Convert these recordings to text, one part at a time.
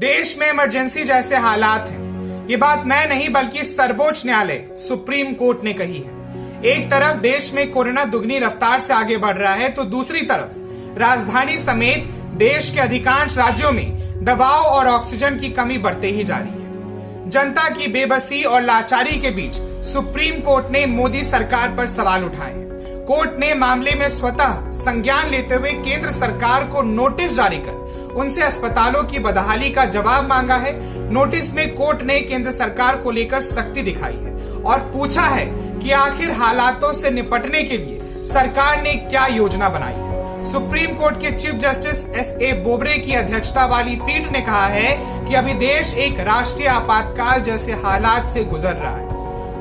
देश में इमरजेंसी जैसे हालात हैं। ये बात मैं नहीं बल्कि सर्वोच्च न्यायालय सुप्रीम कोर्ट ने कही है। एक तरफ देश में कोरोना दुगनी रफ्तार से आगे बढ़ रहा है तो दूसरी तरफ राजधानी समेत देश के अधिकांश राज्यों में दवाओं और ऑक्सीजन की कमी बढ़ते ही जा रही है। जनता की बेबसी और लाचारी के बीच सुप्रीम कोर्ट ने मोदी सरकार पर सवाल उठाए हैं। कोर्ट ने मामले में स्वतः संज्ञान लेते हुए केंद्र सरकार को नोटिस जारी कर उनसे अस्पतालों की बदहाली का जवाब मांगा है। नोटिस में कोर्ट ने केंद्र सरकार को लेकर सख्ती दिखाई है और पूछा है कि आखिर हालातों से निपटने के लिए सरकार ने क्या योजना बनाई है। सुप्रीम कोर्ट के चीफ जस्टिस एस.ए. बोबड़े की अध्यक्षता वाली पीठ ने कहा है कि अभी देश एक राष्ट्रीय आपातकाल जैसे हालात से गुजर रहा है।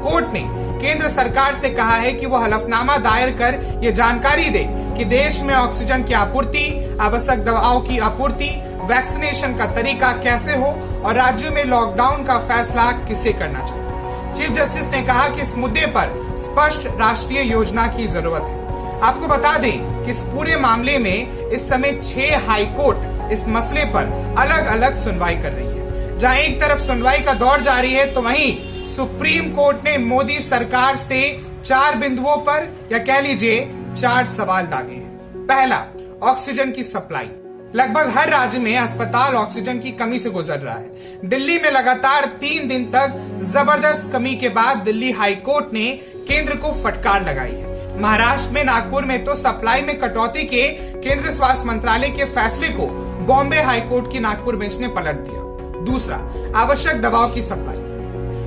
कोर्ट ने केंद्र सरकार से कहा है कि वो हलफनामा दायर कर ये जानकारी दे कि देश में ऑक्सीजन की आपूर्ति, आवश्यक दवाओं की आपूर्ति, वैक्सीनेशन का तरीका कैसे हो और राज्यों में लॉकडाउन का फैसला किसे करना चाहिए। चीफ जस्टिस ने कहा कि इस मुद्दे पर स्पष्ट राष्ट्रीय योजना की जरूरत है। आपको बता दें कि इस पूरे मामले में इस समय 6 हाई कोर्ट इस मसले पर अलग अलग सुनवाई कर रही है। जहां एक तरफ सुनवाई का दौर जारी है तो वहीं सुप्रीम कोर्ट ने मोदी सरकार से 4 बिंदुओं पर या कह लीजिए 4 सवाल दागे हैं। पहला, ऑक्सीजन की सप्लाई। लगभग हर राज्य में अस्पताल ऑक्सीजन की कमी से गुजर रहा है। दिल्ली में लगातार 3 दिन तक जबरदस्त कमी के बाद दिल्ली हाई कोर्ट ने केंद्र को फटकार लगाई है। महाराष्ट्र में नागपुर में तो सप्लाई में कटौती के केंद्रीय स्वास्थ्य मंत्रालय के फैसले को बॉम्बे हाई कोर्ट की नागपुर बेंच ने पलट दिया। दूसरा, आवश्यक दवाओं की सप्लाई।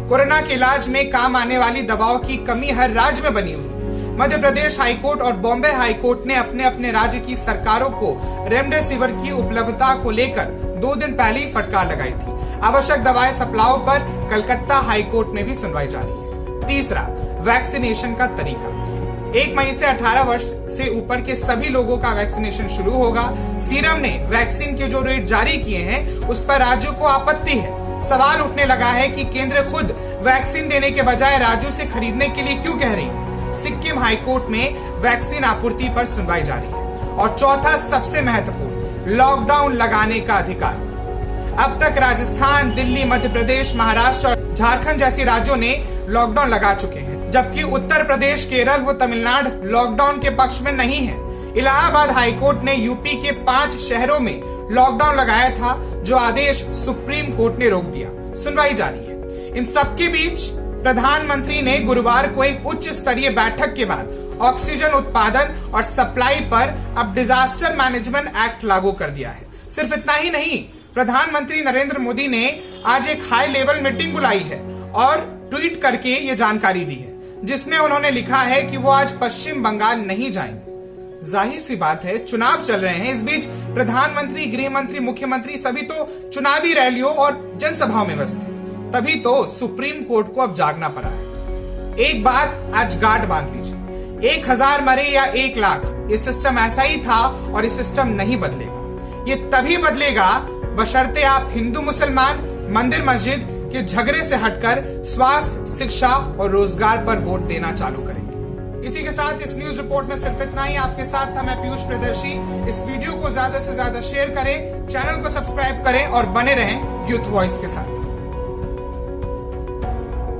कोरोना के इलाज में काम आने वाली दवाओं की कमी हर राज्य में बनी हुई है। मध्य प्रदेश हाईकोर्ट और बॉम्बे हाईकोर्ट ने अपने अपने राज्य की सरकारों को रेमडेसिविर की उपलब्धता को लेकर 2 दिन पहले ही फटकार लगाई थी। आवश्यक दवाएं सप्लाई पर कलकत्ता हाईकोर्ट में भी सुनवाई जारी है। तीसरा, वैक्सीनेशन का तरीका। 1 मई से 18 वर्ष से ऊपर के सभी लोगों का वैक्सीनेशन शुरू होगा। सीरम ने वैक्सीन के जो रेट जारी किए हैं उस पर राज्यों को आपत्ति है। सवाल उठने लगा है कि केंद्र खुद वैक्सीन देने के बजाय राज्यों से खरीदने के लिए क्यों कह रही है। सिक्किम हाईकोर्ट में वैक्सीन आपूर्ति पर सुनवाई जारी है। और चौथा, सबसे महत्वपूर्ण, लॉकडाउन लगाने का अधिकार। अब तक राजस्थान, दिल्ली, मध्य प्रदेश, महाराष्ट्र और झारखंड जैसे राज्यों ने लॉकडाउन लगा चुके हैं, जबकि उत्तर प्रदेश, केरल व तमिलनाडु लॉकडाउन के पक्ष में नहीं है। इलाहाबाद हाईकोर्ट ने यूपी के 5 शहरों में लॉकडाउन लगाया था, जो आदेश सुप्रीम कोर्ट ने रोक दिया। सुनवाई जारी है। इन सबके बीच प्रधानमंत्री ने गुरुवार को एक उच्च स्तरीय बैठक के बाद ऑक्सीजन उत्पादन और सप्लाई पर अब डिजास्टर मैनेजमेंट एक्ट लागू कर दिया है। सिर्फ इतना ही नहीं, प्रधानमंत्री नरेंद्र मोदी ने आज एक हाई लेवल मीटिंग बुलाई है और ट्वीट करके ये जानकारी दी है, जिसमें उन्होंने लिखा है कि वो आज पश्चिम बंगाल नहीं जाएंगे। जाहिर सी बात है, चुनाव चल रहे हैं। इस बीच प्रधानमंत्री, गृह मंत्री, मुख्यमंत्री सभी तो चुनावी रैलियों और जनसभाओं में व्यस्त हैं। तभी तो सुप्रीम कोर्ट को अब जागना पड़ा है। एक बात आज गांठ बांध लीजिए, 1000 मरे या 1 लाख, ये सिस्टम ऐसा ही था और ये सिस्टम नहीं बदलेगा। ये तभी बदलेगा बशर्ते आप हिंदू मुसलमान, मंदिर मस्जिद के झगड़े से हटकर स्वास्थ्य, शिक्षा और रोजगार पर वोट देना चालू करेंगे। इसी के साथ इस न्यूज रिपोर्ट में सिर्फ इतना ही। आपके साथ था मैं पीयूष प्रियदर्शी। इस वीडियो को ज्यादा से ज्यादा शेयर करें, चैनल को सब्सक्राइब करें और बने रहें यूथ वॉइस के साथ।